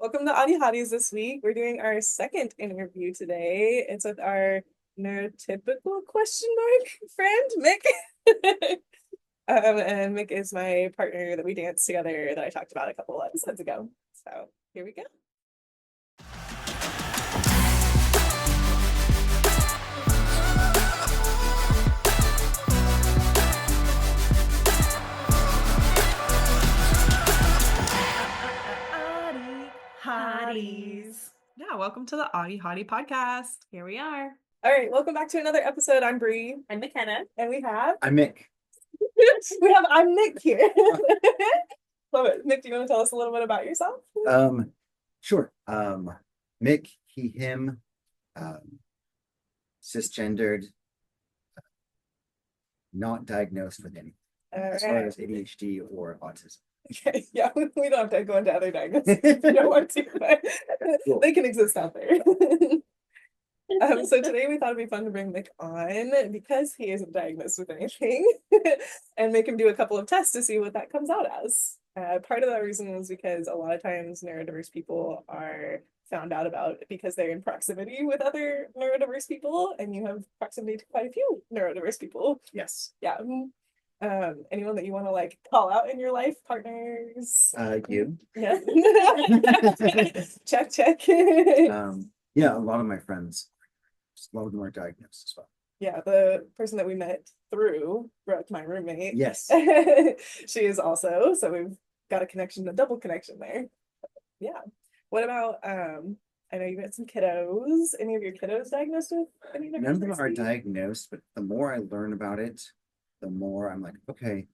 Welcome to AuddyHotties this week. We're doing our second interview today. It's with our neurotypical question mark friend, Mick. And Mick is my partner that we danced together that I talked about a couple episodes ago. So here we go. Hotties. Yeah, welcome to the AuddyHottie podcast. Here we are. All right, welcome back to another episode. I'm Bree. I'm McKenna. And we have I'm Mick. I'm Nick here. Love it. Nick, do you want to tell us a little bit about yourself? Sure. Mick, he, him, cisgendered, not diagnosed with anything as far as ADHD or autism. Okay, yeah, we don't have to go into other diagnoses if you don't want to, but cool. They can exist out there. So today we thought it'd be fun to bring Mick on because he isn't diagnosed with anything and make him do a couple of tests to see what that comes out as. Part of that reason is because a lot of times neurodiverse people are found out about because they're in proximity with other neurodiverse people, and you have proximity to quite a few neurodiverse people. Yes. Yeah. Anyone that you want to like call out in your life, partners? You. Yeah. check. Yeah, a lot of my friends, a lot of them are diagnosed as well. Yeah, the person that we met through Brooke, my roommate. Yes. She is also, so we've got a double connection there. Yeah. What about I know you got some kiddos. Any of your kiddos diagnosed with any None of them are diagnosed, but the more I learn about it, the more I'm like, okay,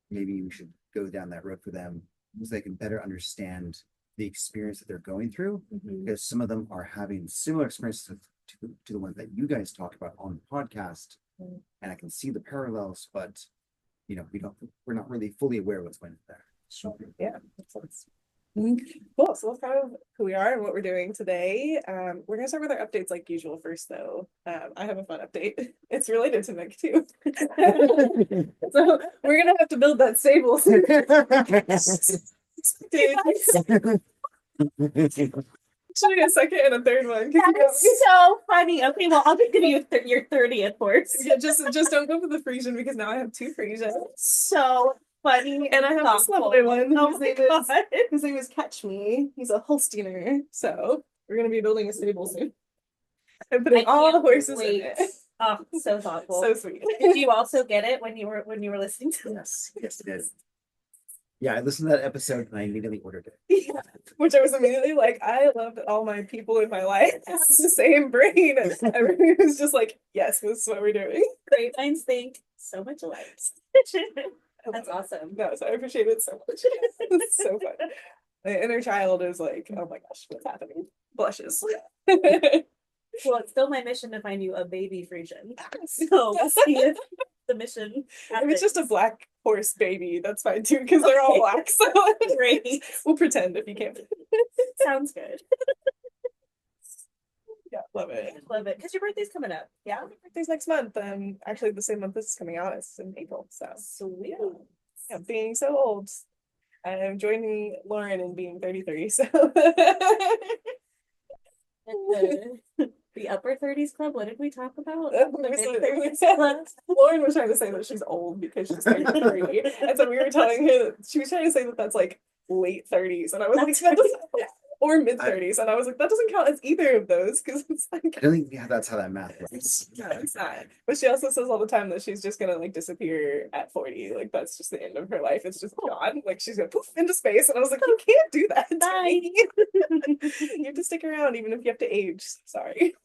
maybe we should go down that road for them so they can better understand the experience that they're going through, because some of them are having similar experiences to the ones that you guys talk about on the podcast, and I can see the parallels, but we're not really fully aware of what's going on there. Sure. Yeah, makes sense. Cool. So that's kind of who we are and what we're doing today. We're gonna start with our updates like usual first, though. I have a fun update. It's related to Mick too. So we're gonna have to build that stable. Actually, a second and a third one. That's so funny. Okay, well, I'll just give you your 30th horse. Yeah, just don't go for the Frisian because now I have two Frisians. So funny. And I have this lovely one. Oh His name is Catch Me. He's a Holsteiner. So we're gonna be building a stable soon. And putting all the horses in it. Oh, so thoughtful. So sweet. Did you also get it when you were listening to this? Yes, I did. Yeah, I listened to that episode and I immediately ordered it. Yeah. Which I was immediately like, I love that all my people in my life have the same brain. Everyone was just like, yes, this is what we're doing. Great minds think so much alike. That's awesome. No, so I appreciate it so much. It's so fun. My inner child is like, oh my gosh, what's happening? Blushes. Well, it's still my mission to find you a baby Frisian. So we'll see if the mission happens. If it's just a black horse baby, that's fine too, because they're all black. So great. We'll pretend if you can't. Sounds good. Yeah, love it. Love it. Because your birthday's coming up. Yeah. My birthday's next month. Actually the same month this is coming out. It's in April. So sweet. Yeah, being so old. I'm joining Lauren in being 33. So the upper 30s club. What did we talk about? Lauren was trying to say that she's old because she's 33. And so we were telling her that she was trying to say that that's like late 30s. And I was like, that doesn't, or mid 30s. And I was like, that doesn't count as either of those because it's like, I don't think that's how that math works. No, it's not. But she also says all the time that she's just gonna like disappear at 40. Like that's just the end of her life. It's just gone. Like she's gonna poof into space. And I was like, you can't do that. Bye. You have to stick around even if you have to age. Sorry.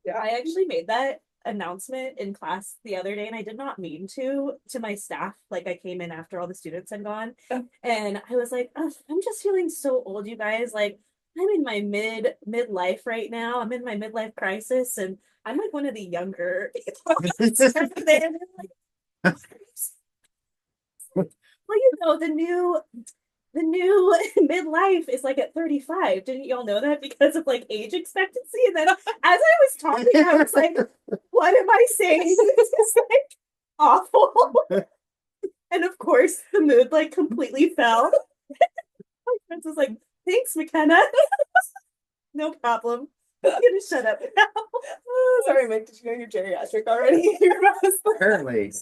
Yeah, I actually made that announcement in class the other day, and I did not mean to my staff. Like I came in after all the students had gone, and I was like, oh, I'm just feeling so old, you guys. Like I'm in my midlife right now. I'm in my midlife crisis, and I'm like one of the younger people. Well, the new midlife is like at 35. Didn't y'all know that because of like age expectancy? And then as I was talking, I was like, what am I saying? This is like awful. And of course the mood like completely fell. My friends was like, thanks, McKenna. No problem. I'm gonna shut up now. Oh, sorry, Mick. Did you know you're geriatric already? Apparently.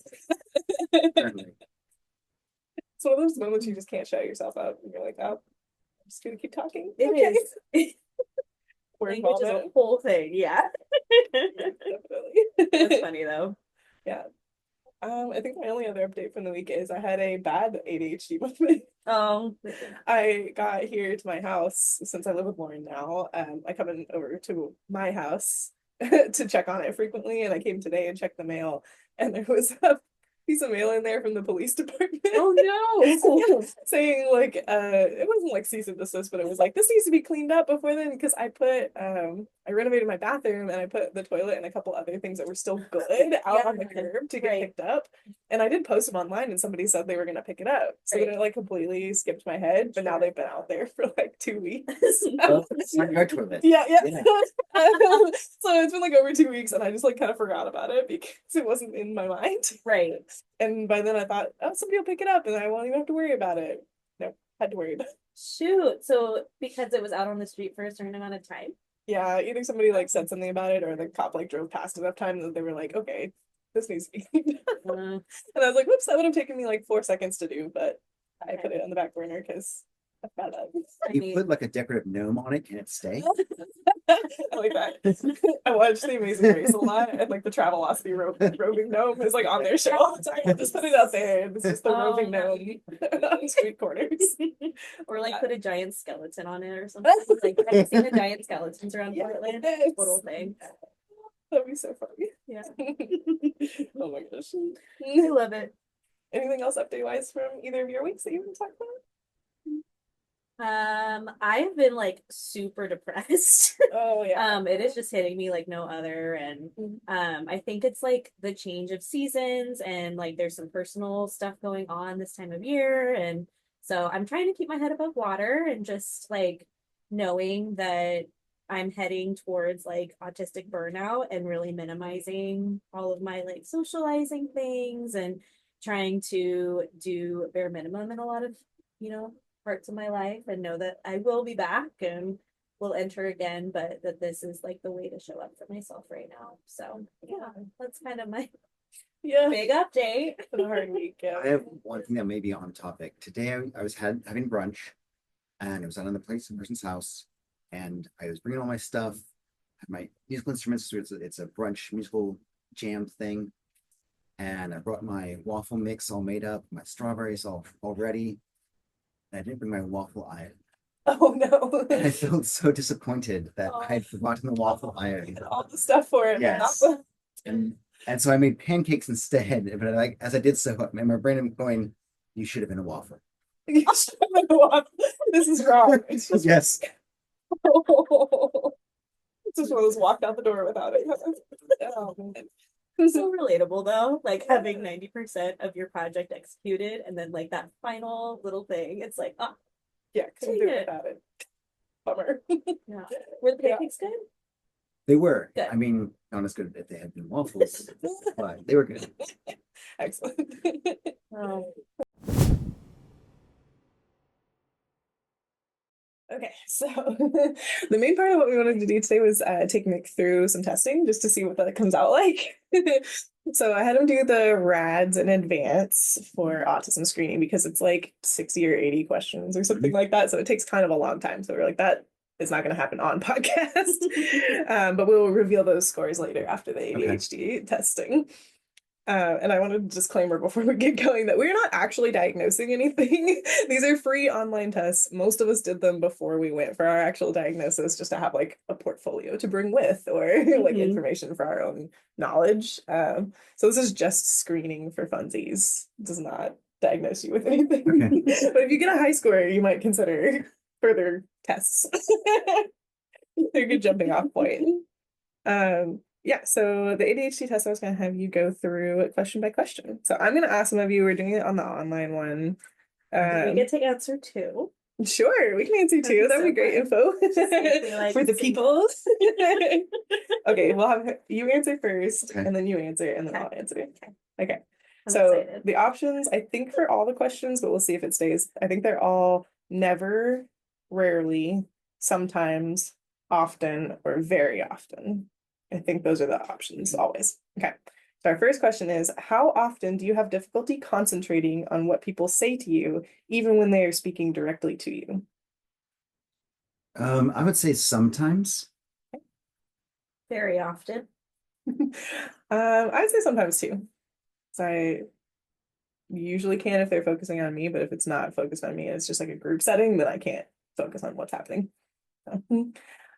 Apparently. It's one of those moments you just can't shut yourself up. And you're like, oh, I'm just gonna keep talking. It is. Word Language is a vomit. whole thing, yeah. Definitely. That's funny though. Yeah. I think my only other update from the week is I had a bad ADHD moment. I got here to my house since I live with Lauren now. I come in over to my house to check on it frequently, and I came today and checked the mail, and there was a piece of mail in there from the police department. Oh no. Saying like it wasn't like cease and desist, but it was like this needs to be cleaned up before then, because I renovated my bathroom and I put the toilet and a couple other things that were still good out on the curb to get picked up, and I did post them online and somebody said they were gonna pick it up, so then it like completely skipped my head, but now they've been out there for like 2 weeks. Oh, it's not your toilet. Yeah. So it's been like over 2 weeks and I just like kind of forgot about it because it wasn't in my mind. Right. And by then I thought, oh, somebody will pick it up and I won't even have to worry about it. No, had to worry about it. Shoot. So because it was out on the street for a certain amount of time? Yeah, either somebody like said something about it or the cop like drove past enough time that they were like, okay, this needs to be cleaned up. And I was like, whoops, that would have taken me like 4 seconds to do, but I put it on the back burner because I forgot about it. You put like a decorative gnome on it, can it stay? I like that. I watched The Amazing Race a lot, and like the Travelocity roving gnome is like on their show all the time. Just put it out there. This is the roving gnome on street corners. Or like put a giant skeleton on it or something. Like, have you seen the giant skeletons around Portland? Total thing. That'd be so funny. Yeah. Oh my gosh. I love it. Anything else update wise from either of your weeks that you want to talk about? I've been like super depressed. Oh yeah. It is just hitting me like no other, and I think it's like the change of seasons and like there's some personal stuff going on this time of year, and so I'm trying to keep my head above water and just like knowing that I'm heading towards like autistic burnout and really minimizing all of my like socializing things and trying to do bare minimum in a lot of, parts of my life, and know that I will be back and will enter again, but that this is like the way to show up for myself right now. So yeah, that's kind of my big update. For the hard week. Yeah. I have one thing that may be on topic. Today I was having brunch and it was out on the person's house, and I was bringing all my stuff, had my musical instruments, so it's a brunch musical jam thing. And I brought my waffle mix all made up, my strawberries all ready. I didn't bring my waffle iron. Oh no. And I felt so disappointed that I had forgotten the waffle iron. All the stuff for it. Yes. And so I made pancakes instead. But as I did so, in my brain I'm going, you should have been a waffle. You should have been a waffle. This is wrong. It's just yes. It's just one of those walked out the door without it. Oh, man. So relatable though, like having 90% of your project executed and then like that final little thing, it's like, yeah, couldn't do it without it. Bummer. Yeah. Were the pancakes good? They were. Good. I mean, not as good if they had been waffles, but they were good. Excellent. Okay, so the main part of what we wanted to do today was take Mick through some testing just to see what that comes out like. So I had him do the RADS in advance for autism screening because it's like 60 or 80 questions or something like that. So it takes kind of a long time. So we're like, that is not going to happen on podcast. But we'll reveal those scores later after the ADHD testing. And I want a disclaimer before we get going that we're not actually diagnosing anything. These are free online tests. Most of us did them before we went for our actual diagnosis, just to have like a portfolio to bring with, or like information for our own knowledge. So this is just screening for funsies. It does not diagnose you with anything. Okay. But if you get a high score, you might consider further tests. They're a good jumping off point. Yeah, so the ADHD test, I was going to have you go through question by question. So I'm going to ask some of you, we're doing it on the online one. We get to answer two. Sure, we can answer two. That'd be great info for the people. Okay, we'll have you answer first, and then you answer, and then I'll answer. Okay. So the options, I think for all the questions, but we'll see if it stays. I think they're all never rarely, sometimes, often, or very often. I think those are the options always. Okay. So our first question is, how often do you have difficulty concentrating on what people say to you, even when they are speaking directly to you? I would say sometimes. Very often. I'd say sometimes too. So I usually can if they're focusing on me, but if it's not focused on me, it's just like a group setting, then I can't focus on what's happening.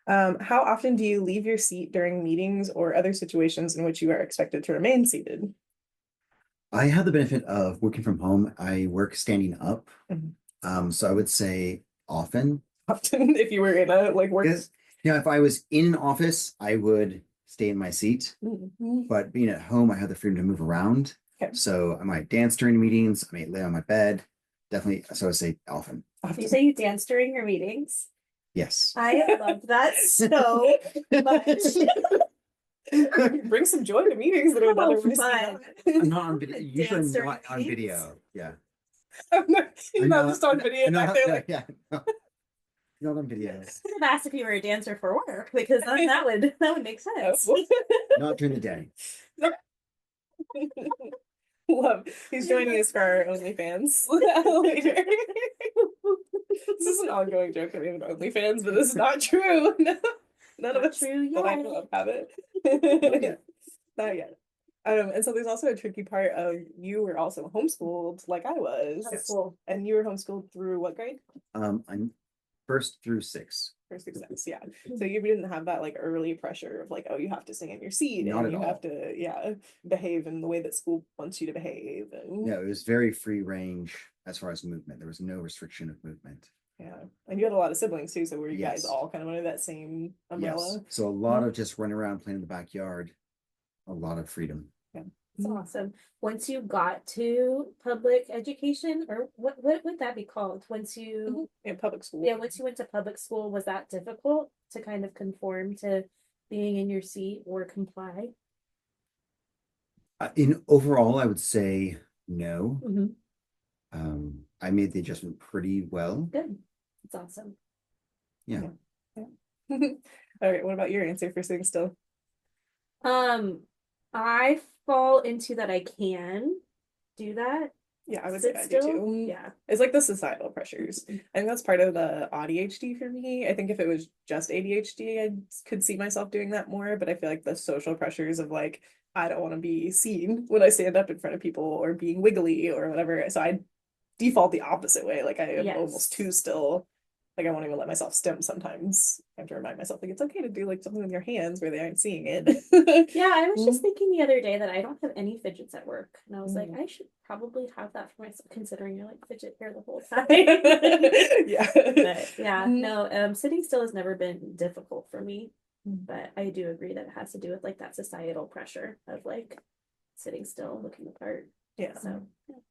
How often do you leave your seat during meetings or other situations in which you are expected to remain seated? I have the benefit of working from home. I work standing up. Mhm. So I would say often. Often, if you were in a like work. Because, if I was in an office, I would stay in my seat. Mhm. But being at home, I have the freedom to move around. Okay. So I might dance during meetings. I might lay on my bed. Definitely. So I would say often. Do you say you dance during your meetings? Yes. I love that so much. Bring some joy to meetings that are How otherwise fun. I'm not on video. Usually Dance I'm during not on meetings? video. Yeah. He's not just on video back there like yeah. Not on video. I've asked if you were a dancer for work because then that would make sense. Not during the day. Love. He's joining us for our OnlyFans later. This is an ongoing joke that we have an OnlyFans, but this is not true. No, none of Not us true that I yet. know of have it. Not yet. Not yet. And so there's also a tricky part of you were also homeschooled like I was. That's cool. And you were homeschooled through what grade? I'm first through 6. For success, yeah. So you didn't have that like early pressure of like, oh, you have to stay in your seat Not and at you all. have to, yeah, behave in the way that school wants you to behave. And Yeah, it was very free range as far as movement. There was no restriction of movement. yeah. And you had a lot of siblings too, so were you guys Yes. all kind of under that same umbrella? Yes. So a lot of just running around playing in the backyard, a lot of freedom. Yeah. That's awesome. Once you got to public education, or what would that be called? Once you In public school. Yeah, once you went to public school, was that difficult to kind of conform to being in your seat or comply? In overall, I would say no. Mhm. I made the adjustment pretty well. Good. That's awesome. Yeah. All right, what about your answer for sitting still? I fall into that I can do that. Yeah, I would say Sit I do still. too. Yeah. It's like the societal pressures. I think that's part of the ADHD for me. I think if it was just ADHD, I could see myself doing that more, but I feel like the social pressures of like, I don't want to be seen when I stand up in front of people or being wiggly or whatever. So I default the opposite way. Like I am Yes. almost too still. Like I won't even let myself stim sometimes. I have to remind myself like it's okay to do like something with your hands where they aren't seeing it. Yeah, I was just thinking the other day that I don't have any fidgets at work. And I was like, Mm. I should probably have that for myself, considering you're like fidget here the whole time. Yeah. But yeah, Mhm. no, sitting still has never been difficult for me. But I do agree that it has to do with like that societal pressure of like sitting still, looking the part. Yeah. So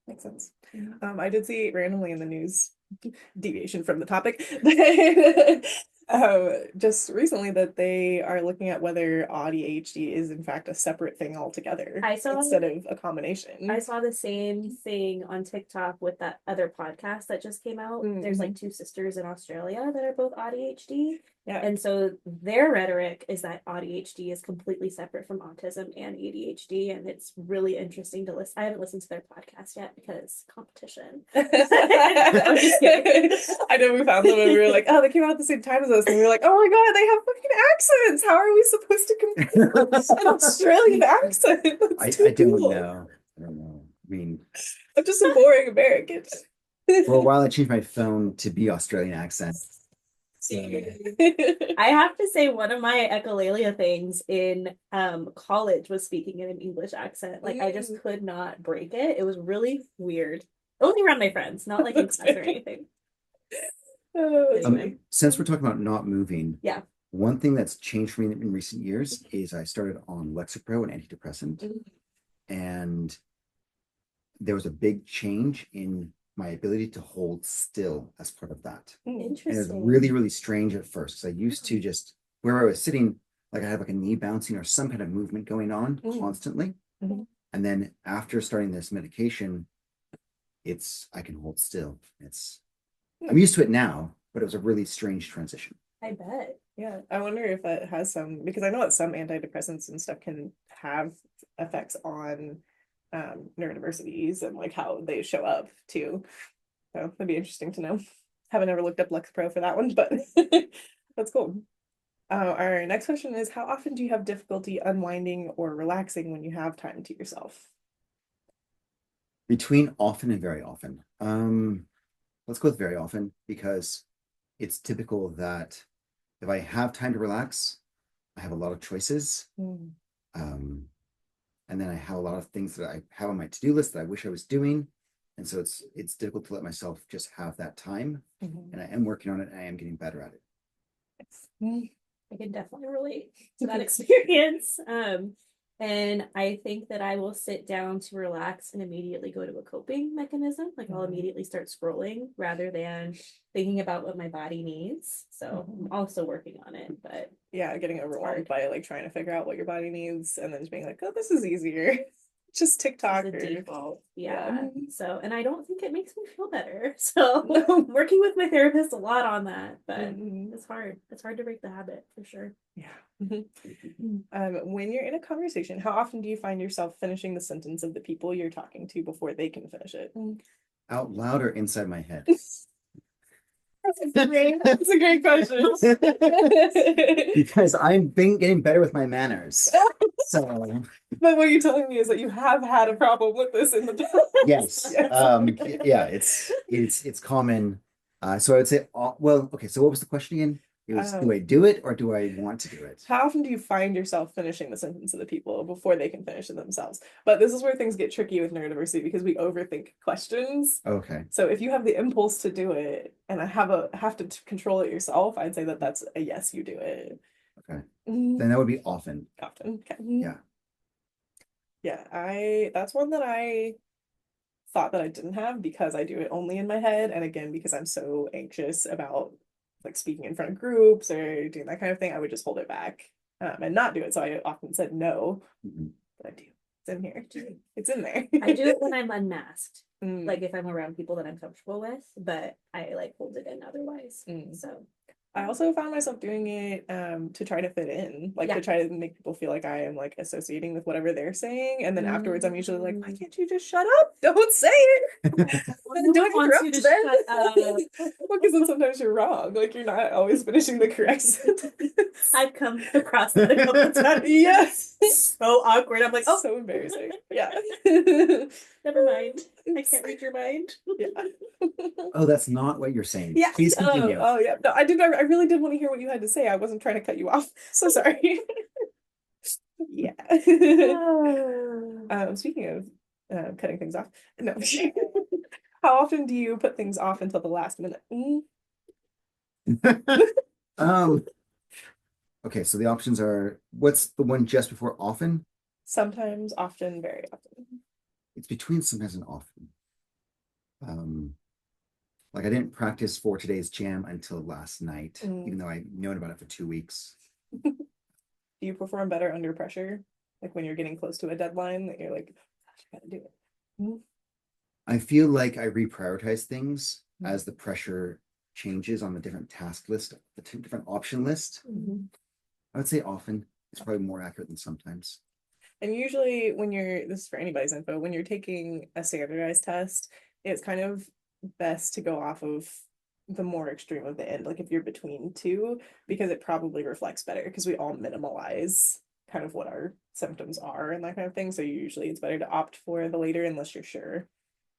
Makes sense. Mhm. I did see randomly in the news, deviation from the topic, just recently that they are looking at whether AuddyHD is in fact a separate thing altogether I saw- instead of a combination. I saw the same thing on TikTok with that other podcast that just came out. There's like 2 sisters in Australia that are both ADHD. Yeah. And so their rhetoric is that ADHD is completely separate from autism and ADHD. And it's really interesting to listen. I haven't listened to their podcast yet because competition. I'm just kidding. I know we found them and we were like, oh, they came out at the same time as us. And we were like, oh my God, they have fucking accents. How are we supposed to compete an Australian accent? I That's too don't cool. know. I don't know. I mean, I'm just a boring American. for a while I changed my phone to be Australian accent. So I have to say one of my echolalia things in college was speaking in an English accent. Like I just could not break it. It was really weird. Only around my friends, not like in class or anything. Anyway. Since we're talking about not moving, Yeah. one thing that's changed for me in recent years is I started on Lexapro, an antidepressant, and there was a big change in my ability to hold still as part of that. And it was Interesting. really, really strange at first because I used to just where I was sitting, like I had like a knee bouncing or some kind of movement going on constantly. Mhm. And then after starting this medication, I can hold still. I'm used to it now, but it was a really strange transition. I bet. Yeah, I wonder if that has some, because I know that some antidepressants and stuff can have effects on neurodiversities and like how they show up too. So that'd be interesting to know. Haven't ever looked up Lexapro for that one, but that's cool. Our next question is, how often do you have difficulty unwinding or relaxing when you have time to yourself? Between often and very often. Let's go with very often because it's typical that if I have time to relax, I have a lot of choices. Mm. And then I have a lot of things that I have on my to-do list that I wish I was doing. And so it's difficult to let myself just have that time. Mhm. And I am working on it and I am getting better at it. Mm. I can definitely relate to that experience. And I think that I will sit down to relax and immediately go to a coping mechanism. Like I'll immediately start scrolling rather than thinking about what my body needs. So I'm also working on it, but Yeah, getting overwhelmed hard. by like trying to figure out what your body needs and then just being like, oh, this is easier. Just TikTok as a or default. Yeah. Yeah. So, and I don't think it makes me feel better. So No. I'm working with my therapist a lot on that, but Mhm. it's hard. It's hard to break the habit for sure. Yeah. When you're in a conversation, how often do you find yourself finishing the sentence of the people you're talking to before they can finish it? Out loud or inside my head? That's a great question. Because I'm been getting better with my manners. So But what you're telling me is that you have had a problem with this in the past. yes. Yes. Yeah, it's common. So I would say, well, okay, so what was the question again? It was, do I do it or do I want to do it? How often do you find yourself finishing the sentence of the people before they can finish it themselves? But this is where things get tricky with neurodiversity because we overthink questions. Okay. So if you have the impulse to do it and I have to control it yourself, I'd say that that's a yes, you do it. Okay. Mm. Then that would be often. Often. Okay. Yeah. Yeah, that's one that I thought that I didn't have because I do it only in my head. And again, because I'm so anxious about like speaking in front of groups or doing that kind of thing, I would just hold it back and not do it. So I often said no, but I do. It's in here. It's in there. I do it when I'm unmasked, Mm. like if I'm around people that I'm comfortable with, but I like hold it in otherwise. So I also found myself doing it to try to fit in, like to try to make people feel like I am like associating with whatever they're saying. And then afterwards I'm usually like, why can't you just shut up? Don't say it. Don't interrupt then. Well, because then sometimes you're wrong. Like you're not always finishing the correct sentence. I've come across that a couple times. Yes. So awkward. I'm like, oh, so embarrassing. Yeah. never mind. I can't read your mind. Yeah. Oh, that's not what you're saying. Yeah. Please continue. Oh, yeah. No, I really did want to hear what you had to say. I wasn't trying to cut you off. So sorry. Yeah. Speaking of cutting things off, no. How often do you put things off until the last minute? Okay, so the options are, what's the one just before often? Sometimes, often, very often. It's between sometimes and often. Like I didn't practice for today's jam until last night, even though I've known about it for 2 weeks. Do you perform better under pressure? Like when you're getting close to a deadline that you're like, gosh, I gotta do it. I feel like I reprioritize things as the pressure changes on the different task list, the different option list. I would say often. It's probably more accurate than sometimes. And usually when this is for anybody's info, when you're taking a standardized test, it's kind of best to go off of the more extreme of the end, like if you're between two, because it probably reflects better because we all minimalize kind of what our symptoms are and that kind of thing. So usually it's better to opt for the later unless you're sure.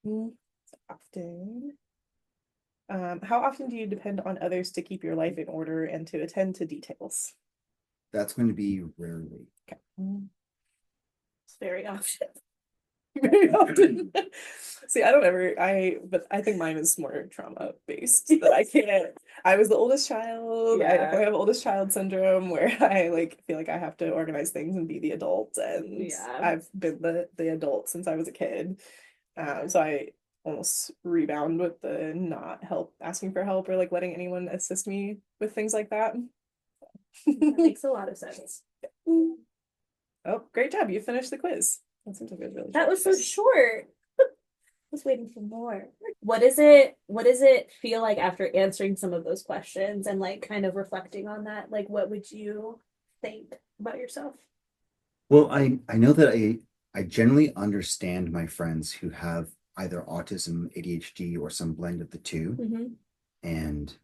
Often. How often do you depend on others to keep your life in order and to attend to details? That's going to be rarely. Okay. It's very often. Very often. See, but I think mine is more trauma based that I can't. I was the oldest child. I definitely have oldest child syndrome where I like feel like I have to organize things and be the adult, and I've been the adult since I was a kid. So I almost rebound with the not asking for help or like letting anyone assist me with things like that. That makes a lot of sense. Oh, great job. You finished the quiz. That seems like it was really That short. was so short. was waiting for more. What does it feel like after answering some of those questions and like kind of reflecting on that? Like what would you think about yourself? Well, I know that I generally understand my friends who have either autism, ADHD, or some blend of the two, Mm-hmm. and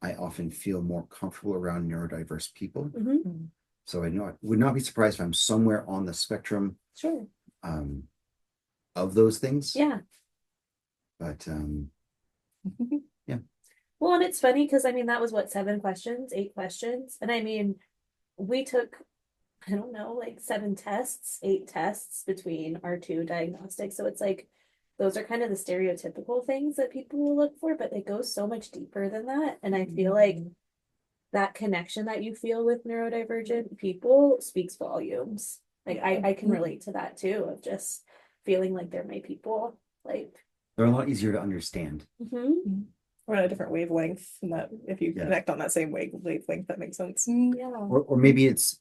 I often feel more comfortable around neurodiverse people. Mm-hmm. So I know I would not be surprised if I'm somewhere on the spectrum Sure. of those things. Yeah. But Well, and it's funny because I mean that was what, 7 questions, 8 questions, and I mean we took, I don't know, like 7 tests, 8 tests between our 2 diagnostics. So it's like those are kind of the stereotypical things that people will look for, but they go so much deeper than that. And I feel like that connection that you feel with neurodivergent people speaks volumes. Like I can relate to that too, of just feeling like they're my people. Like they're a lot easier to understand. mm-hmm. We're on a different wavelength, and that if you Yeah. connect on that same wavelength, that makes sense. Yeah. Or maybe it's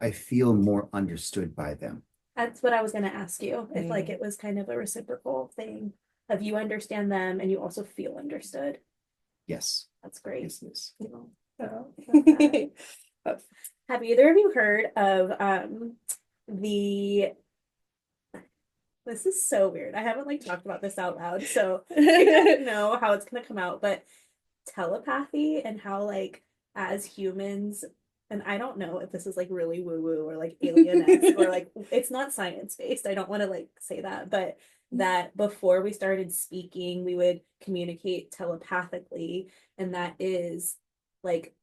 I feel more understood by them. That's what I was gonna ask you. If like it was kind of a reciprocal thing of you understand them and you also feel understood. Yes. That's great. Yes, yes. Oh. Have either of you heard of the this is so weird. I haven't like talked about this out loud, so I don't know how it's gonna come out, but telepathy and how like as humans, and I don't know if this is like really woo-woo or like alien-esque or like it's not science-based. I don't want to like say that, but that before we started speaking, we would communicate telepathically, and that is like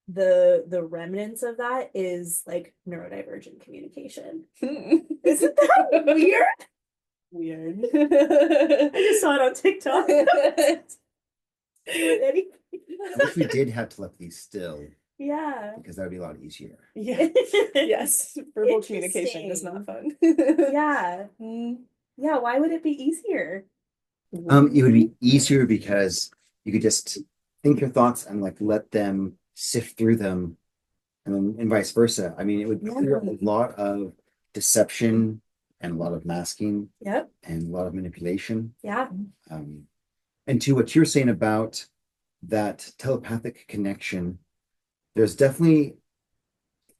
the remnants of that is like neurodivergent communication. Isn't that weird? Weird. I just saw it on TikTok. I wish we did have telepathy still, Yeah. because that would be a lot easier. Yeah. Yes. Verbal communication is not fun. Yeah. Yeah. Why would it be easier? It would be easier because you could just think your thoughts and like let them sift through them, and vice versa. I mean, it would clear a lot of deception and a lot of masking Yep. and a lot of manipulation. Yeah. And to what you're saying about that telepathic connection, there's definitely,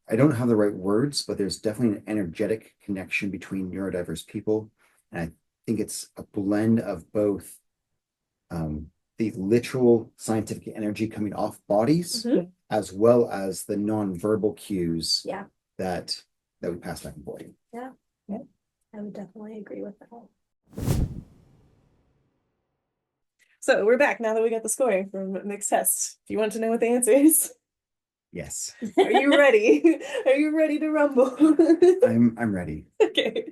I don't have the right words, but there's definitely an energetic connection between neurodiverse people. And I think it's a blend of both the literal scientific energy coming off bodies, as well as the non-verbal cues that we pass back and forth. Yeah. I would definitely agree with that. So we're back now that we got the scoring from Mick's test. Do you want to know what the answer is? Yes. Are you ready? Are you ready to rumble? I'm ready. Okay.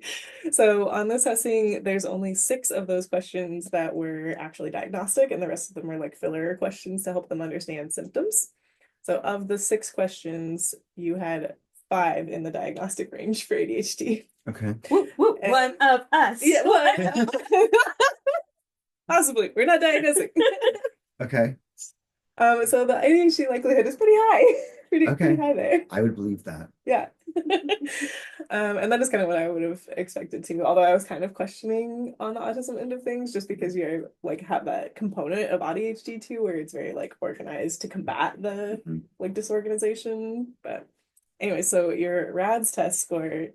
So on this testing, there's only 6 of those questions that were actually diagnostic, and the rest of them were like filler questions to help them understand symptoms. So of the 6 questions, you had 5 in the diagnostic range for ADHD. Okay. Whoop, whoop, one of us. Yeah, what? Possibly. We're not diagnosing. Okay. So the ADHD likelihood is pretty high. Pretty high there. I would believe that. Yeah. And that is kind of what I would have expected too. Although I was kind of questioning on the autism end of things, just because you like have that component of ADHD too, where it's very like organized to combat the like disorganization. But anyway, so your RADS test score.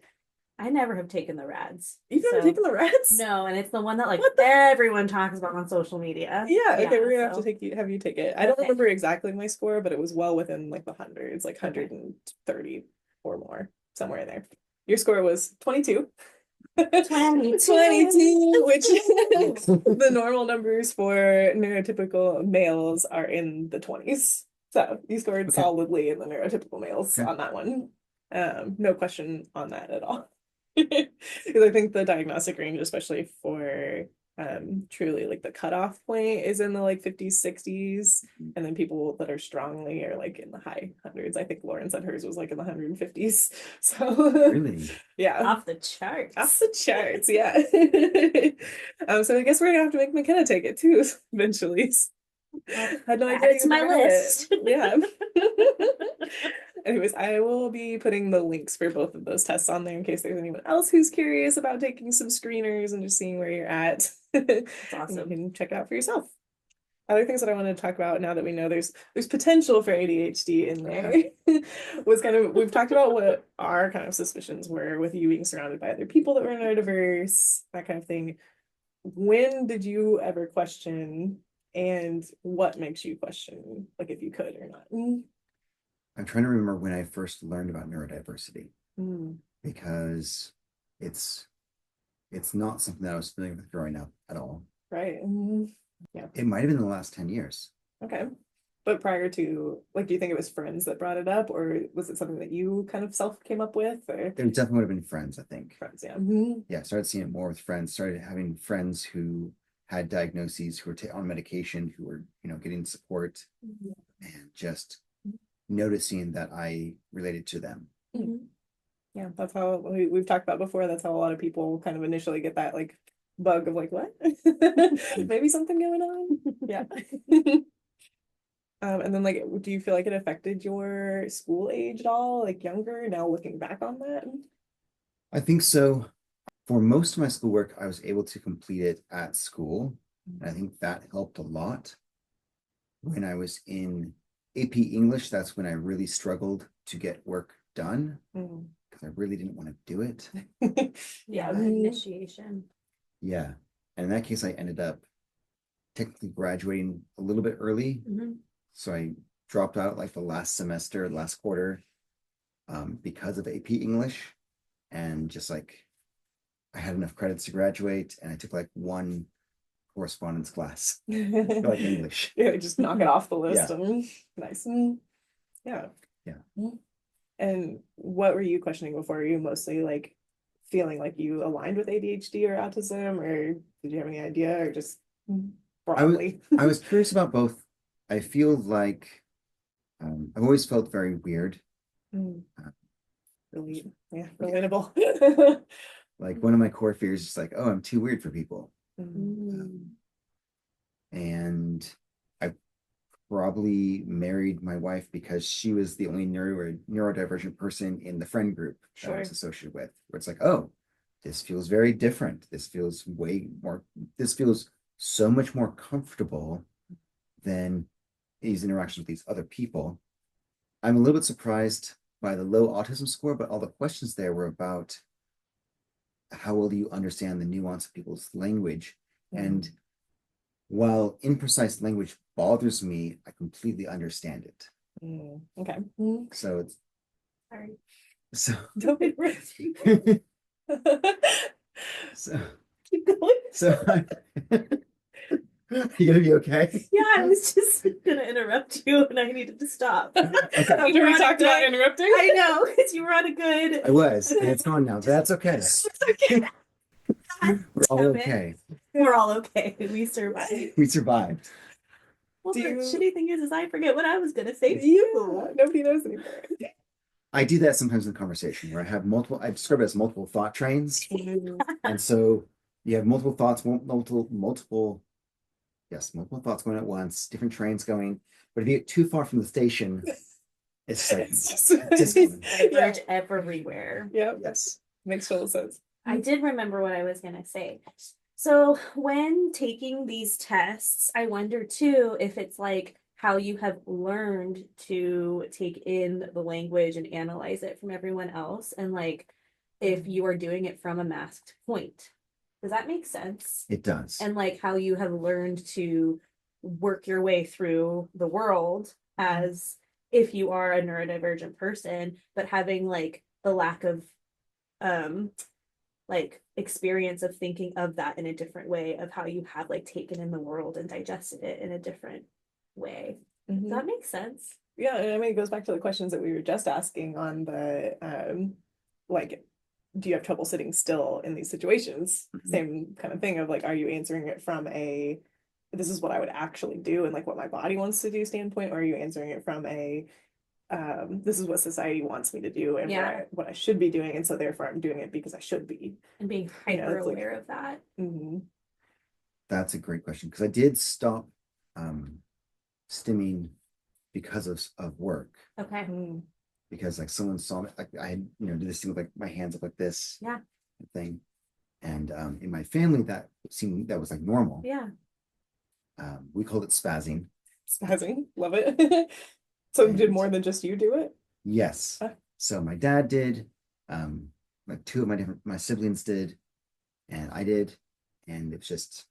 I never have taken the RADS. You've never taken the RADS? No, and it's the one that like everyone talks about on social media. Yeah, okay, we're gonna have to have you take it. I don't remember exactly my score, but it was well within like the hundreds, like 130 or more, somewhere in there. Your score was 22. 22, which the normal numbers for neurotypical males are in the 20s. So you scored solidly in the neurotypical males on that one. No question on that at all. Because I think the diagnostic range, especially for truly like the cutoff point, is in the like 50s, 60s, and then people that are strongly are like in the high hundreds. I think Lauren said hers was like in the 150s. So really, yeah, off the charts. Off the charts, yeah. So I guess we're gonna have to make McKenna take it too eventually. I had no idea. It's my list. Yeah. Anyways, I will be putting the links for both of those tests on there in case there's anyone else who's curious about taking some screeners and just seeing where you're at. That's And you awesome. can check it out for yourself. Other things that I wanted to talk about now that we know there's potential for ADHD in there was kind of, we've talked about what our kind of suspicions were with you being surrounded by other people that were neurodiverse, that kind of thing. When did you ever question, and what makes you question, like if you could or not? I'm trying to remember when I first learned about neurodiversity Mm, because it's not something that I was familiar with growing up at all. right. Yeah. It might have been the last 10 years. Okay. But prior to, like, do you think it was friends that brought it up, or was it something that you kind of self came up with, or It definitely would have been friends, I think. friends? Yeah. Yeah, started seeing it more with friends, started having friends who had diagnoses, who were on medication, who were, getting support, and just noticing that I related to them. Yeah, that's how we've talked about before. That's how a lot of people kind of initially get that like bug of like, what? Maybe something going on. Yeah. And then like, do you feel like it affected your school age at all? Like younger, now looking back on that? I think so. For most of my schoolwork, I was able to complete it at school. And I think that helped a lot. When I was in AP English, that's when I really struggled to get work done because I really didn't want to do it. Yeah, initiation. Yeah. And in that case, I ended up technically graduating a little bit early. So I dropped out like the last semester, last quarter, because of AP English. And just like I had enough credits to graduate, and I took like one correspondence class for like English. Yeah, just knock it off the list. Yeah. Nice. Yeah. Yeah. And what were you questioning before? Were you mostly like feeling like you aligned with ADHD or autism, or did you have any idea, or just broadly? I was curious about both. I feel like I've always felt very weird. Really, yeah, relatable. Like one of my core fears is like, oh, I'm too weird for people. And I probably married my wife because she was the only neurodivergent person in the friend group that I was associated with. Where it's like, oh, this feels very different. This feels so much more comfortable than these interactions with these other people. I'm a little bit surprised by the low autism score, but all the questions there were about how well do you understand the nuance of people's language. And while imprecise language bothers me, I completely understand it. Okay. So it's sorry. So don't be rusty. So Keep going. So you gonna be okay? Yeah, I was just gonna interrupt you and I needed to stop. Okay. After we talked about interrupting? I know, because you were on a good. I was, and it's gone now. But that's okay. It's okay. We're all okay. We're all okay. We survived. We survived. Well, the shitty thing is I forget what I was gonna say. Nobody knows anymore. I do that sometimes in conversation where I describe it as multiple thought trains. And so you have multiple thoughts, multiple thoughts going at once, different trains going. But if you get too far from the station, it's like diverge everywhere. Yeah. Yes. Makes total sense. I did remember what I was gonna say. So when taking these tests, I wonder too if it's like how you have learned to take in the language and analyze it from everyone else, and like if you are doing it from a masked point. Does that make sense? It does. And like how you have learned to work your way through the world as if you are a neurodivergent person, but having like the lack of like experience of thinking of that in a different way, of how you have like taken in the world and digested it in a different way. Does that make sense? Yeah, and I mean it goes back to the questions that we were just asking on the like, do you have trouble sitting still in these situations? Same kind of thing of like, are you answering it from a this is what I would actually do and like what my body wants to do standpoint, or are you answering it from a this is what society wants me to do and what I should be doing, and so therefore I'm doing it because I should be, and being hyper aware of that. That's a great question, because I did stop stimming because of work. Okay. because like someone saw me, like I, did this thing with like my hands up like this. Yeah. Thing. And in my family, that was like normal. Yeah. We called it spazzing. Spazzing, love it. So did more than just you do it? Yes. So my dad did, like two of my siblings did, and I did, and it's just,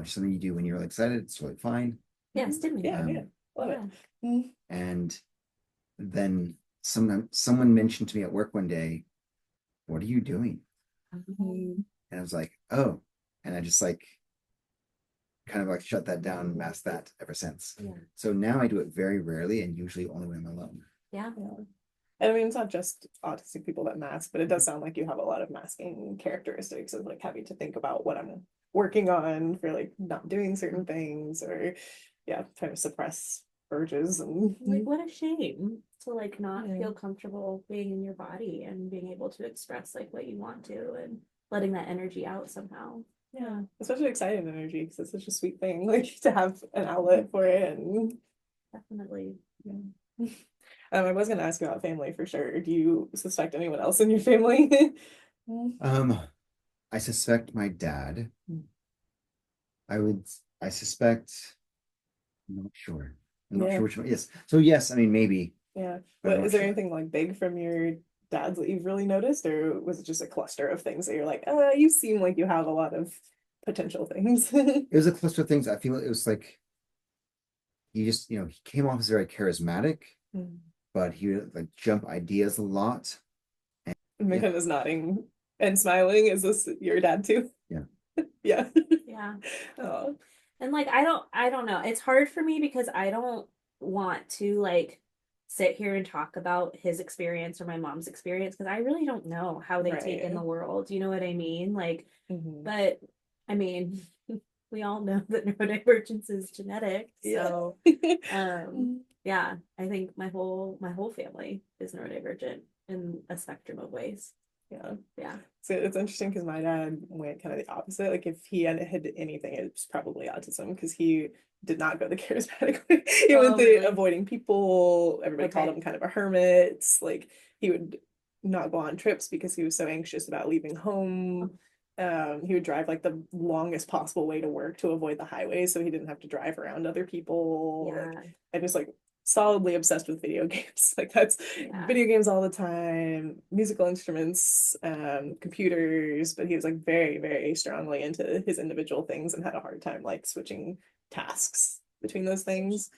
something you do when you're really excited. It's really fine. Yeah, stimulating. Yeah, love it. And then someone mentioned to me at work one day, "What are you doing?" And I was like, "Oh," and I just like kind of like shut that down and masked that ever since. Yeah. So now I do it very rarely and usually only when I'm alone. Yeah. And I mean, it's not just autistic people that mask, but it does sound like you have a lot of masking characteristics of like having to think about what I'm working on for like not doing certain things, or trying to suppress urges. And like, what a shame to like not feel comfortable being in your body and being able to express like what you want to and letting that energy out somehow. Yeah, especially excited energy, because it's such a sweet thing, like to have an outlet for it. And definitely. I was gonna ask about family for sure. Do you suspect anyone else in your family? I suspect my dad. I suspect, I'm not sure. I'm not sure which one. Yes. So yes, I mean maybe. Yeah. But is there anything like big from your dad's that you've really noticed, or was it just a cluster of things that you're like, you seem like you have a lot of potential things? It was a cluster of things. I feel it was like he just, he came off as very charismatic, but he would like jump ideas a lot. And Mick is nodding and smiling. Is this your dad too? Yeah. Yeah. Yeah. Oh. And like I don't know. It's hard for me because I don't want to like sit here and talk about his experience or my mom's experience because I really don't know how they take in the world. You know what I mean? Like, but I mean, we all know that neurodivergence is genetic. So yeah, I think my whole family is neurodivergent in a spectrum of ways. Yeah. So it's interesting because my dad went kind of the opposite. Like if he had anything, it's probably autism, because he did not go the charismatic way. He went the avoiding people. Everybody called him kind of a hermit. Like he would not go on trips because he was so anxious about leaving home. He would drive like the longest possible way to work to avoid the highway so he didn't have to drive around other people. And just like solidly obsessed with video games. Like that's video games all the time, musical instruments, computers, but he was like very, very strongly into his individual things and had a hard time like switching tasks between those things.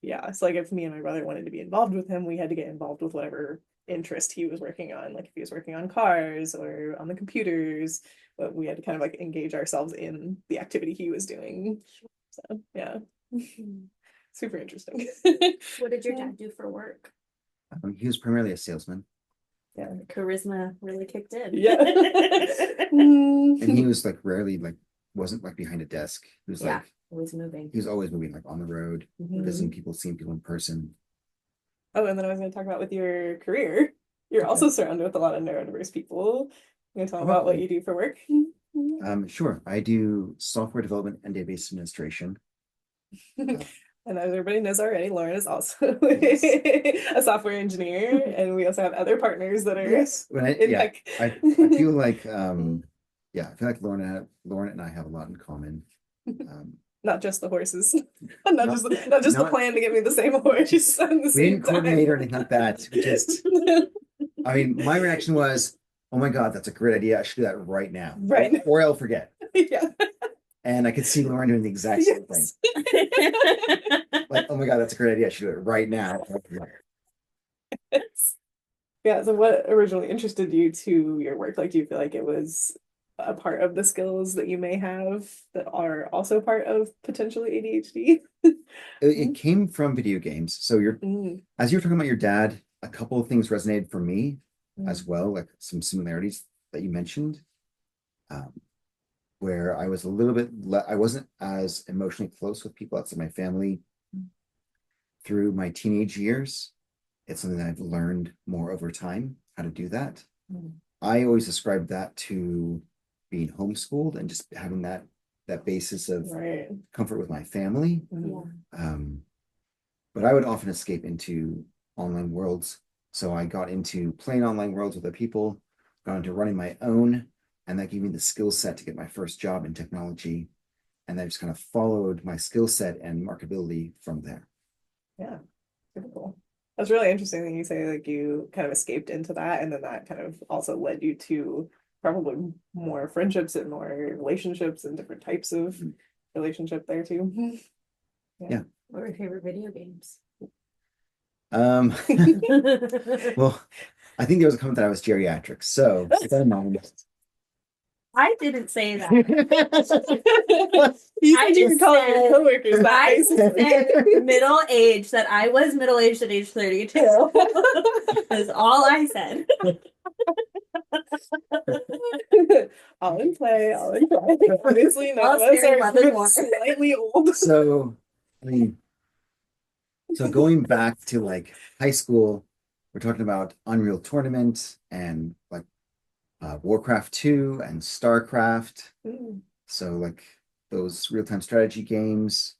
Yeah. So like if me and my brother wanted to be involved with him, we had to get involved with whatever interest he was working on. Like if he was working on cars or on the computers, but we had to kind of like engage ourselves in the activity he was doing. So yeah. Super interesting. What did your dad do for work? He was primarily a salesman. Yeah, charisma really kicked in. Yeah. And he was like rarely like wasn't like behind a desk. He was like always moving. He was always moving, like on the road, visiting people, seeing people in person. Oh, and then I was going to talk about with your career. You're also surrounded with a lot of neurodiverse people. You want to talk about what you do for work? Sure. I do software development and database administration. And as everybody knows already, Lauren is also a software engineer, and we also have other partners that are I feel like I feel like Lauren and I have a lot in common. Not just the horses, not just the plan to get me the same horse. We didn't coordinate or anything like that. We just, I mean, my reaction was, "Oh my God, that's a great idea! I should do that right now, or I'll forget." Yeah. And I could see Lauren doing the exact same thing. Like, oh my God, that's a great idea. I should do it right now. Yeah. So what originally interested you to your work? Like, do you feel like it was a part of the skills that you may have that are also part of potentially ADHD? It came from video games. So as you were talking about your dad, a couple of things resonated for me as well, like some similarities that you mentioned. Where I was a little bit, I wasn't as emotionally close with people outside my family through my teenage years. It's something that I've learned more over time, how to do that. I always described that to being homeschooled and just having that basis of comfort with my family. But I would often escape into online worlds So I got into playing online worlds with other people, got into running my own, and that gave me the skill set to get my first job in technology. And then I just kind of followed my skill set and marketability from there. Yeah, super cool. That's really interesting that you say like you kind of escaped into that, and then that kind of also led you to probably more friendships and more relationships and different types of relationship there too. Yeah. What were your favorite video games? Well, I think there was a comment that I was geriatric, so keep that in mind. I didn't say that. You I said you just were calling your said- coworkers that I basically. said middle age, that I was middle aged at age 32. That's all I said. All in play, all in play. Obviously, none All of us scary are mother more. slightly old. So, I mean, so going back to like high school, we're talking about Unreal Tournament and like Warcraft 2 and StarCraft. So like those real-time strategy games.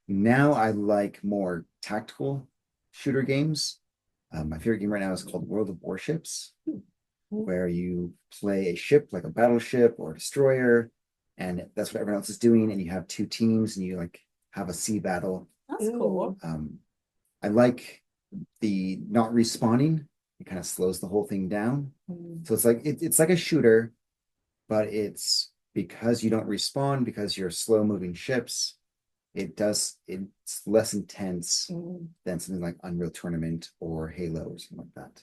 Now I like more tactical shooter games. My favorite game right now is called World of Warships, where you play a ship like a battleship or a destroyer, and that's what everyone else is doing, and you have two teams and you like have a sea battle. That's cool. I like the not respawning. It kind of slows the whole thing down. So it's like it's like a shooter, but it's because you don't respawn, because you're slow moving ships, it's less intense than something like Unreal Tournament or Halo or something like that.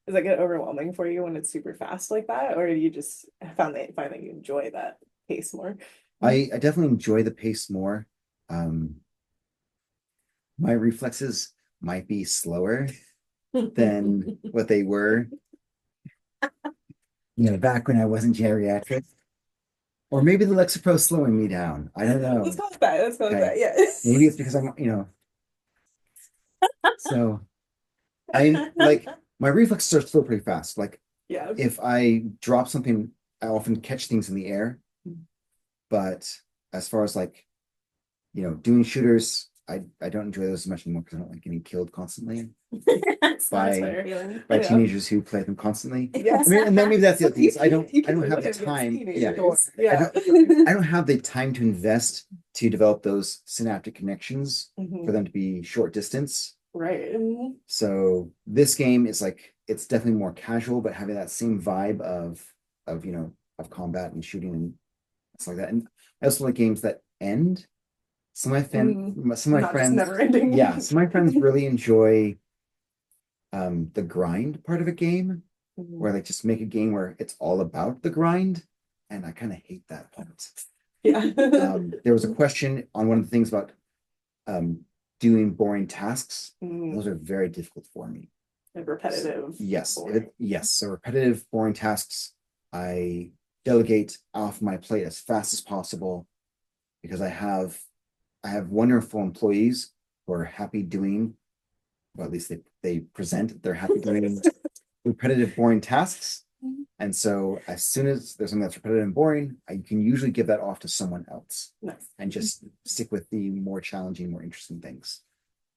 Does that get overwhelming for you when it's super fast like that, or do you just find that you enjoy that pace more? I definitely enjoy the pace more. My reflexes might be slower than what they were, back when I wasn't geriatric. Or maybe the Lexapro's slowing me down. I don't know. Let's call it that. Let's call it Okay. that. Yeah. Maybe it's because I'm, so I like my reflexes are still pretty fast. Like Yeah. if I drop something, I often catch things in the air. But as far as like, doing shooters, I don't enjoy those as much anymore because I don't like getting killed constantly That's by fair feeling. by Yeah. teenagers who play them constantly. Yes. I mean, and then maybe that's the other thing is I You don't can have the win against time. Yeah. teenagers. Yeah. I don't have the time to invest to develop those synaptic connections for them to be short distance. Right. So this game is like it's definitely more casual, but having that same vibe of combat and shooting and stuff like that. And I also like games that end. Some of my Not friends, just never ending. yeah, some of my friends really enjoy the grind part of a game, where like just make a game where it's all about the grind, and I kind of hate that part. Yeah. There was a question on one of the things about doing boring tasks. Those are very difficult for me. Like repetitive. Yes, boring. yes. So repetitive, boring tasks, I delegate off my plate as fast as possible because I have wonderful employees who are happy doing, or at least they present they're happy doing repetitive, boring tasks. And so as soon as there's something that's repetitive and boring, I can usually give that off to someone else. Nice. And just stick with the more challenging, more interesting things.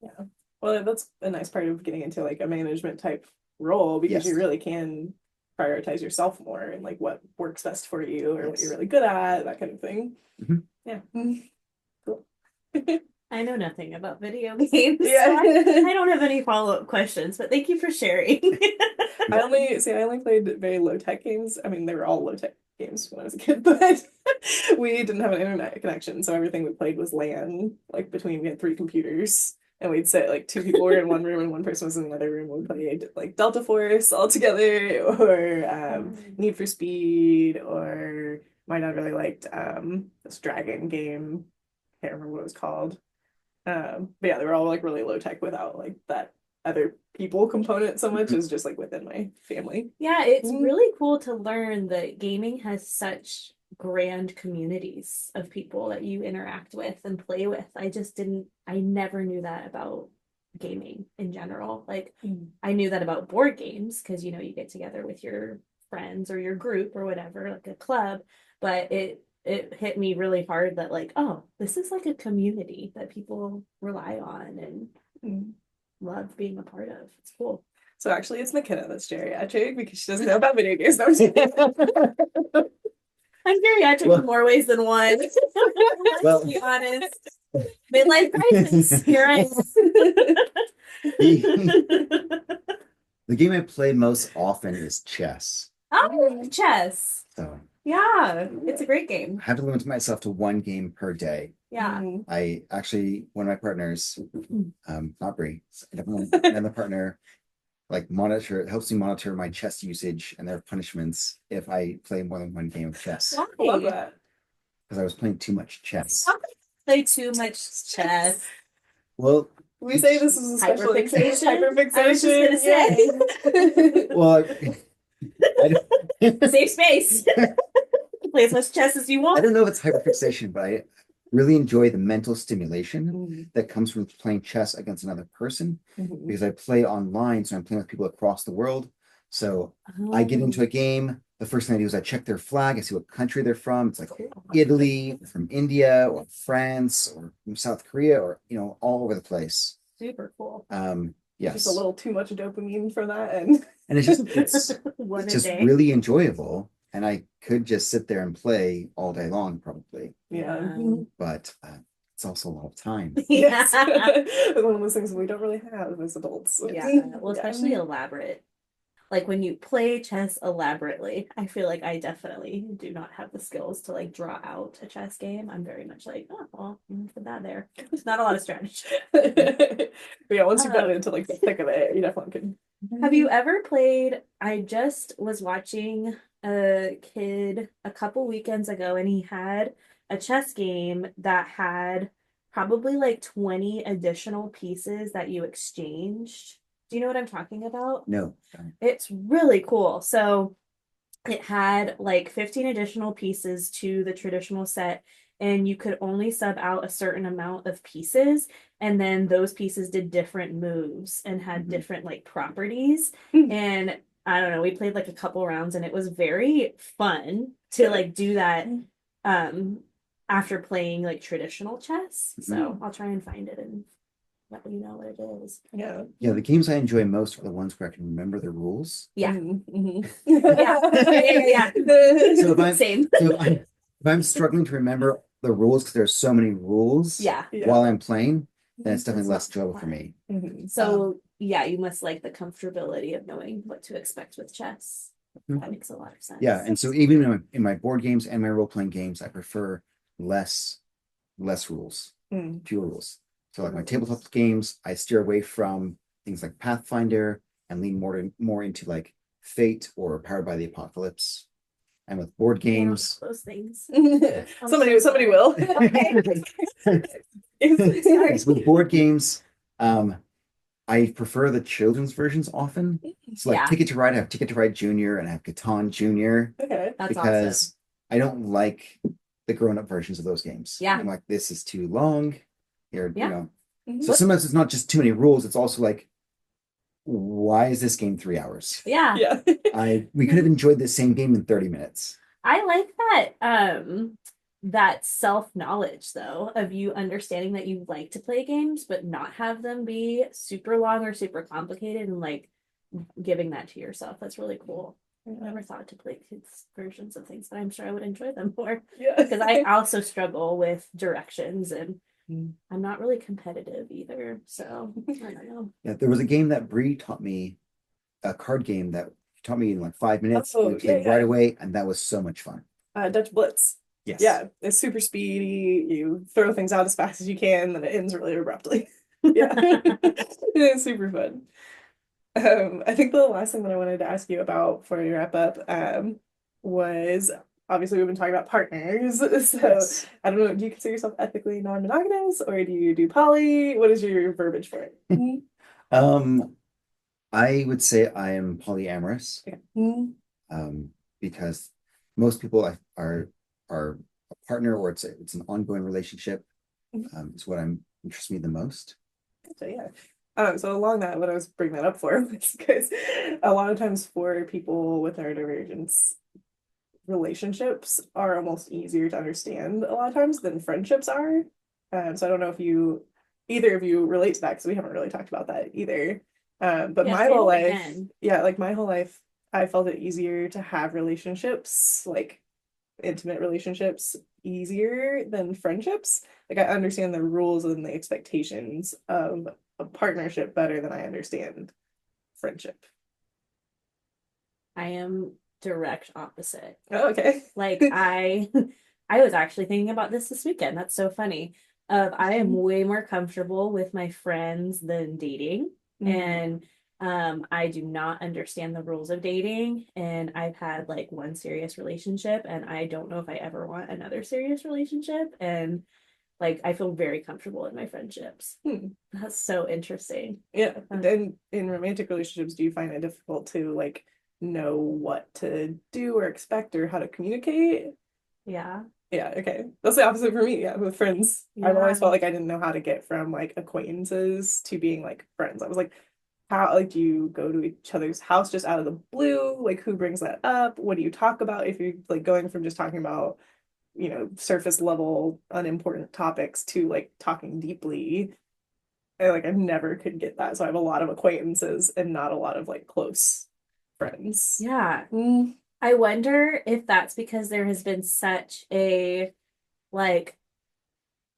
Yeah. Well, that's a nice part of getting into like a management type role because you really can prioritize yourself more and like what works best for you or what you're really good at, that kind of thing. Yeah. Cool. I know nothing about video games. Yeah. So I don't have any follow-up questions, but thank you for sharing. I only played very low tech games. I mean, they were all low tech games when I was a kid, but we didn't have an internet connection, so everything we played was LAN, like we had 3 computers. And we'd sit like 2 people were in one room and one person was in another room. We played like Delta Force all together, or Need for Speed, or my dad really liked this dragon game. Can't remember what it was called. But yeah, they were all like really low tech without like that other people component so much as just like within my family. Yeah, it's really cool to learn that gaming has such grand communities of people that you interact with and play with. I never knew that about gaming in general. Like I knew that about board games because you get together with your friends or your group or whatever, like a club, but it hit me really hard that like, oh, this is like a community that people rely on. And love being a part of. It's cool. So actually, it's McKenna that's geriatric because she doesn't know about video games. No, I'm just kidding. I'm geriatric in more ways than one. Let's be honest. Midlife crisis. Here I The game I play most often is chess. Oh, chess. So Yeah, it's a great game. I have to limit myself to one game per day. Yeah. I actually, one of my partners, not Brie, another partner, like helps me monitor my chess usage, and there are punishments if I play more than one game of chess. Why? I love that. Because I was playing too much chess. How can you play too much chess? Well, We say this is a special Hyperfixation? hyperfixation. I was just gonna say. well, Safe space. Play as much chess as you I want. don't know if it's hyperfixation, but I really enjoy the mental stimulation that comes from playing chess against another person because I play online, so I'm playing with people across the world. So I get into a game. The first thing I do is I check their flag. I see what country they're from. It's like Italy, from India, or France, or from South Korea, or all over the place. Super cool. Yes. Just a little too much dopamine for that, and it's just really enjoyable. And I could just sit there and play all day long, probably. Yeah. But it's also a lot of time. Yes. One of those things we don't really have as adults. Yeah. Well, especially elaborate. Like when you play chess elaborately, I feel like I definitely do not have the skills to like draw out a chess game. I'm very much like, oh, well, put that there. There's not a lot of strategy. But yeah, once you got into like the thick of it, you definitely could. Have you ever played? I just was watching a kid a couple weekends ago, and he had a chess game that had probably like 20 additional pieces that you exchanged. Do you know what I'm talking about? No. It's really cool. So it had like 15 additional pieces to the traditional set, and you could only sub out a certain amount of pieces, and then those pieces did different moves and had different like properties. And I don't know, we played like a couple rounds, and it was very fun to like do that after playing like traditional chess. So I'll try and find it and let you know what it is. Yeah. Yeah, the games I enjoy most are the ones where I can remember the rules. Yeah. Yeah. So Same. if I'm struggling to remember the rules because there's so many rules while I'm playing, then it's definitely less enjoyable for me. So yeah, you must like the comfortability of knowing what to expect with chess. That makes a lot of sense. Yeah, and so even in my board games and my role-playing games, I prefer less rules, fewer rules. So like my tabletop games, I steer away from things like Pathfinder and lean more into like Fate or Powered by the Apocalypse. And with board games, those things. Somebody will. Yes, with board games, I prefer the children's versions often. So like Ticket to Ride, I have Ticket to Ride Junior and I have Catan Junior. Okay. That's because awesome. I don't like the grown-up versions of those games. Yeah. I'm like, this is too long. Yeah. So sometimes it's not just too many rules, it's also like, why is this game 3 hours? Yeah. We could have enjoyed the same game in 30 minutes. I like that self-knowledge though, of you understanding that you like to play games but not have them be super long or super complicated, and like giving that to yourself. That's really cool. I never thought to play kids versions of things, but I'm sure I would enjoy them more. Yeah. Because I also struggle with directions, and I'm not really competitive either. So I don't know. Yeah, there was a game that Bree taught me, a card game that taught me in like 5 minutes. We played right away, and that was so much fun. Dutch Blitz. Yes. Yeah, it's super speedy. You throw things out as fast as you can, then it ends really abruptly. Yeah. It's super fun. I think the last thing that I wanted to ask you about before we wrap up was, obviously we've been talking about partners. So I don't know, do you consider yourself ethically non-monogamous, or do you do poly? What is your verbiage for it? I would say I am polyamorous. Because most people are a partner, or it's an ongoing relationship. Is what interests me the most. So yeah. So along that, what I was bringing that up for was because a lot of times for people with neurodivergence, relationships are almost easier to understand a lot of times than friendships are. So I don't know if you either of you relate to that because we haven't really talked about that either. But Yeah, my say whole that life, again. yeah, like my whole life, I felt it easier to have relationships, like intimate relationships, easier than friendships. Like I understand the rules and the expectations of a partnership better than I understand friendship. I am direct opposite. Oh, okay. Like I was actually thinking about this weekend. That's so funny. I am way more comfortable with my friends than dating. Mm. And I do not understand the rules of dating. And I've had like one serious relationship, and I don't know if I ever want another serious relationship. And like I feel very comfortable in my friendships. Hmm. That's so interesting. Yeah. Then in romantic relationships, do you find it difficult to like know what to do or expect or how to communicate? Yeah. Yeah, okay. That's the opposite for me. Yeah, with friends. I've always Yeah. felt like I didn't know how to get from like acquaintances to being like friends. I was like, how like do you go to each other's house just out of the blue? Like who brings that up? What do you talk about if you're like going from just talking about, surface level unimportant topics to like talking deeply? I never could get that. So I have a lot of acquaintances and not a lot of like close friends. Yeah. Mm. I wonder if that's because there has been like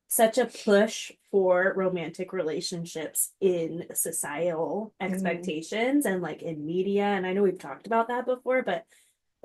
such a push for romantic relationships in societal Mm. expectations and like in media. And I know we've talked about that before, but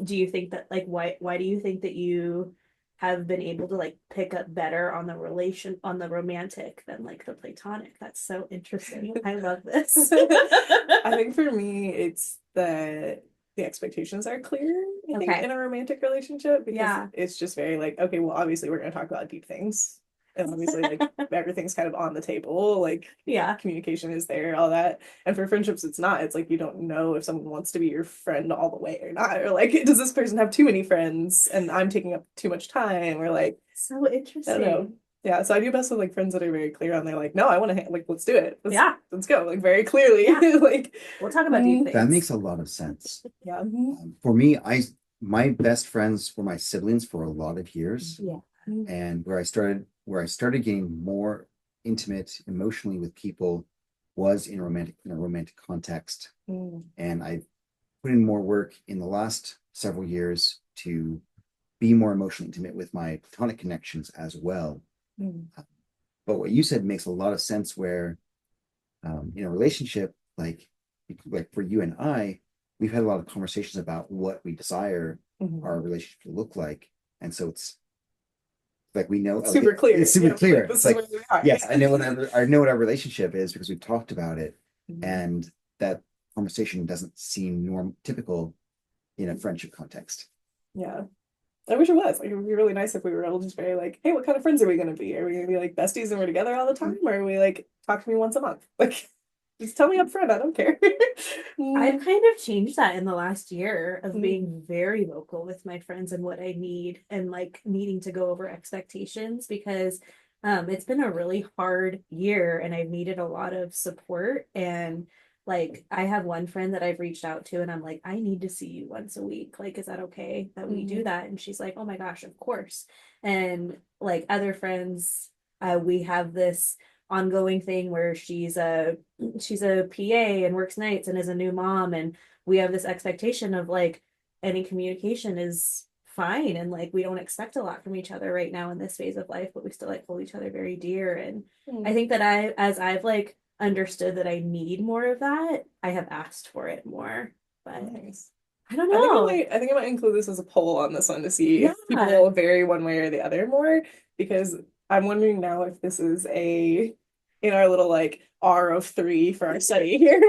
do you think that like why do you think that you have been able to like pick up better on the romantic than like the platonic? That's so interesting. I love this. I think for me, it's the expectations are clear, I think, Okay. in a romantic relationship because Yeah. it's just very like, okay, well, obviously we're gonna talk about deep things. And obviously like everything's kind of on the table, like Yeah. communication is there, all that. And for friendships, it's not. It's like you don't know if someone wants to be your friend all the way or not. Or like, does this person have too many friends and I'm taking up too much time? Or like, So I don't know. interesting. Yeah, so I do best with like friends that are very clear on they're like, no, I want to like let's do it. Yeah. Let's go. Like very clearly. Yeah. Like We'll talk about deep That things. makes a lot of sense. yeah. For me, my best friends were my siblings for a lot of years, Yeah. and where I started getting more intimate emotionally with people was in a romantic context, Mm. and I put in more work in the last several years to be more emotionally intimate with my platonic connections as well. Mm. But what you said makes a lot of sense where in a relationship, like for you and I, we've had a lot of conversations about what we desire Mhm. our relationship to look like. And so it's like we know It's super clear. It's super Yeah, clear. like, this It's is like, where we are. yes, I know what our relationship is because we've talked about it. Mhm. And that conversation doesn't seem typical in a friendship context. Yeah. I wish it was. Like it would be really nice if we were all just very like, hey, what kind of friends are we gonna be? Are we gonna be like besties and we're together all the time? Or are we like talk to me once a month? Like just tell me up front, I don't care. I've kind of changed that in the last year of Mm. being very vocal with my friends and what I need and like needing to go over expectations because it's been a really hard year and I've needed a lot of support and like I have one friend that I've reached out to and I'm like I need to see you once a week. Like is that okay that we do Mhm. that? And she's like, "Oh my gosh, of course." And like other friends we have this ongoing thing where she's a PA and works nights and is a new mom and we have this expectation of like any communication is fine and like we don't expect a lot from each other right now in this phase of life but we still like hold each other very dear and I Mm. think that I've like understood that I need more of that I have asked for it more but Nice. I don't I think know I think I might include this as a poll on this one to see yeah if people vary one way or the other more, because I'm wondering now if this is a in our little like R of three for our study here.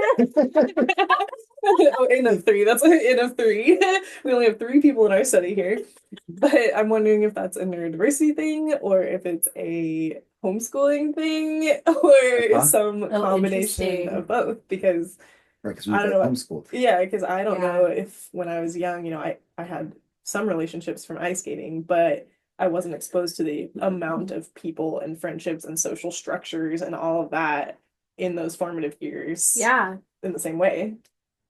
Oh, N of three. That's an N of three. We only have three people in our study here. But I'm wondering if that's a neurodiversity thing or if it's a homeschooling thing or some oh combination interesting of both. Because Right, because we I don't both know. homeschooled. Yeah, because I don't yeah know if when I was young, I had some relationships from ice skating, but I wasn't exposed to the amount of people and friendships and social structures and all of that in those formative years yeah in the same way.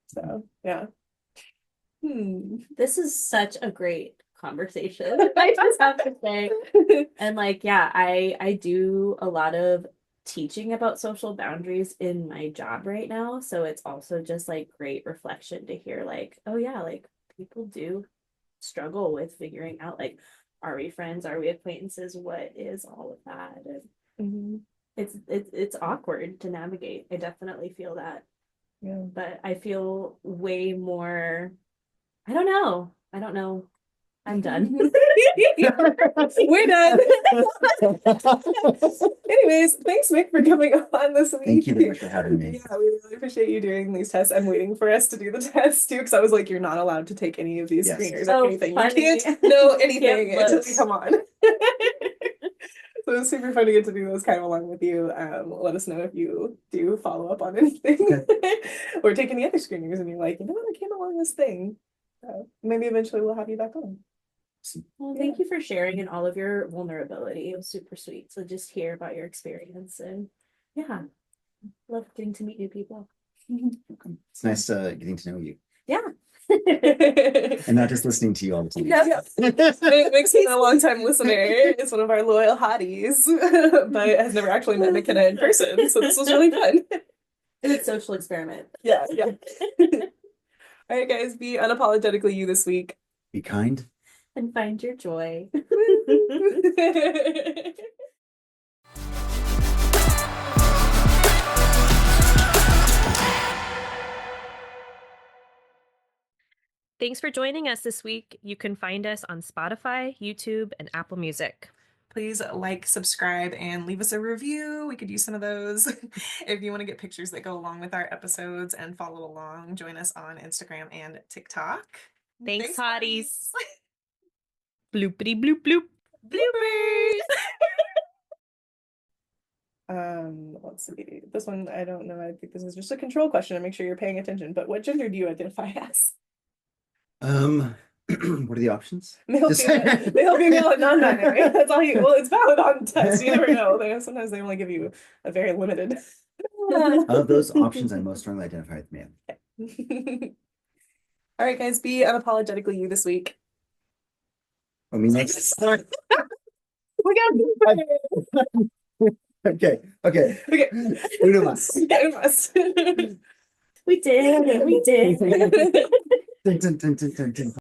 So, yeah. Hmm. this is such a great conversation I just have to say and like yeah I do a lot of teaching about social boundaries in my job right now. So it's also just like great reflection to hear like, oh yeah, like people do struggle with figuring out like, are we friends? Are we acquaintances? What is all of that? And it's awkward to navigate. I definitely feel that. Yeah. But I feel way more, I don't know. I'm done. We're done. Anyways, thanks, Mick, for coming on this week. Thank you very much for having me. Yeah, we really appreciate you doing these tests. I'm waiting for us to do the tests too, because I was like, you're not allowed to take any of these Yes. screeners Oh, or anything. funny. You can't know anything Can't until look. you come on. So it's super fun to get to do those kind of along with you. Let us know if you do follow up on anything or take any other screeners and you're like, you know what, I came along this thing. Maybe eventually we'll have you back on. Well, thank you for sharing and all of your vulnerability. It was super sweet. So just hear about your experience and yeah, love getting to meet new people. It's nice getting to know you. Yeah. And not just listening to you all the time. Yeah. Mick's been a long time listener. It's one of our loyal hotties, but has never actually met McKenna in person. So this was really fun. It's a social experiment. Yeah. All right, guys, be unapologetically you this week. Be kind. And find your joy. Thanks for joining us this week. You can find us on Spotify, YouTube, and Apple Music. Please like, subscribe, and leave us a review. We could use some of those. If you want to get pictures that go along with our episodes and follow along, join us on Instagram and TikTok. Thanks, hotties. Bloopity bloop bloop. Bloopers! Let's see. This one, I don't know. I think this is just a control question to make sure you're paying attention. But what gender do you identify as? What are the options? Male, female, and non-binary. That's all you. Well, it's valid on tests. You never know. Sometimes they only give you a very limited. Of those options, I most strongly identify with male. All right, guys, be unapologetically you this week. I mean, next. We got Okay. Uno más. Uno más. We did. Dun, dun, dun, dun, dun, dun.